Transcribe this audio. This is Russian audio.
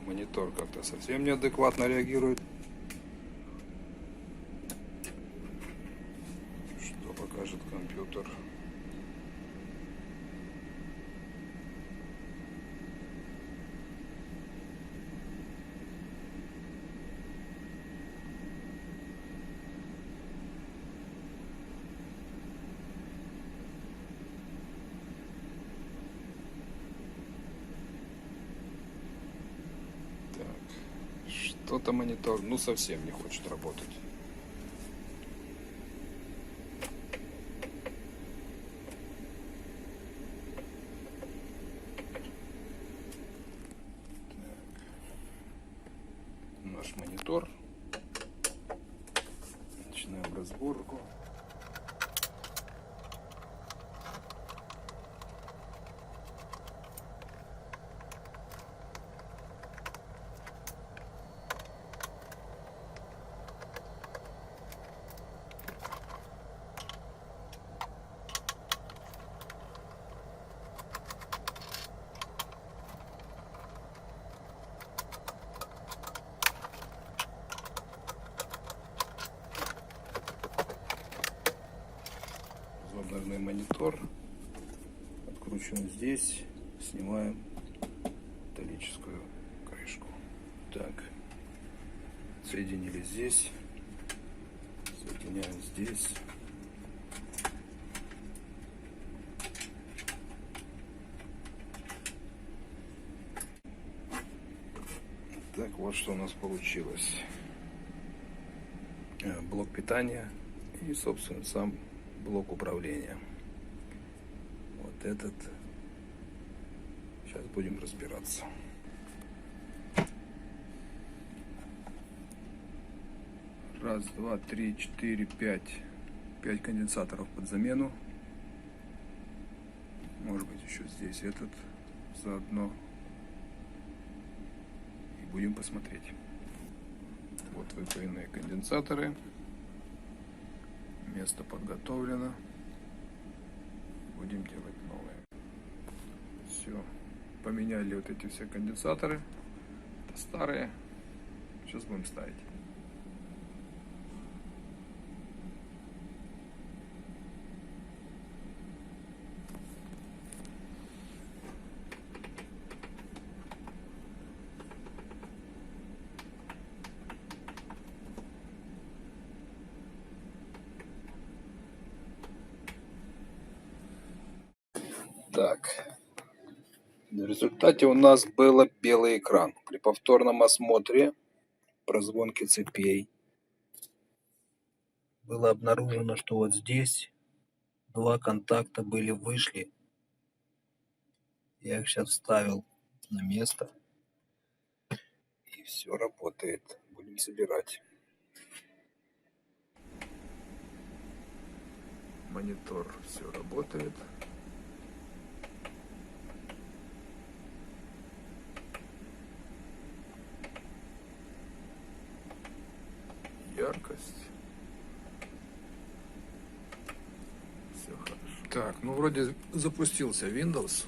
Монитор как-то совсем неадекватно реагирует. Что покажет компьютер? Что-то монитор, ну, совсем не хочет работать. Так. Наш монитор. Начинаем разборку. Разобранный монитор. Откручиваем здесь. Снимаем металлическую крышку. Так. Соединили здесь. Соединяем здесь. Так, вот что у нас получилось. Блок питания и, собственно, сам блок управления. Вот этот. Сейчас будем разбираться. Раз, два, три, четыре, пять. 5 конденсаторов под замену. Может быть, еще здесь этот заодно. И будем посмотреть. Вот выпаянные конденсаторы. Место подготовлено. Будем делать новые. Все. Поменяли вот эти все конденсаторы. Это старые. Сейчас будем ставить. Так, в результате у нас был белый экран. При повторном осмотре прозвонки цепей было обнаружено, что вот здесь 2 контакта вышли. Я их сейчас вставил на место. И все работает. Будем собирать. Монитор все работает. Яркость. Все хорошо. Так, ну вроде запустился Windows.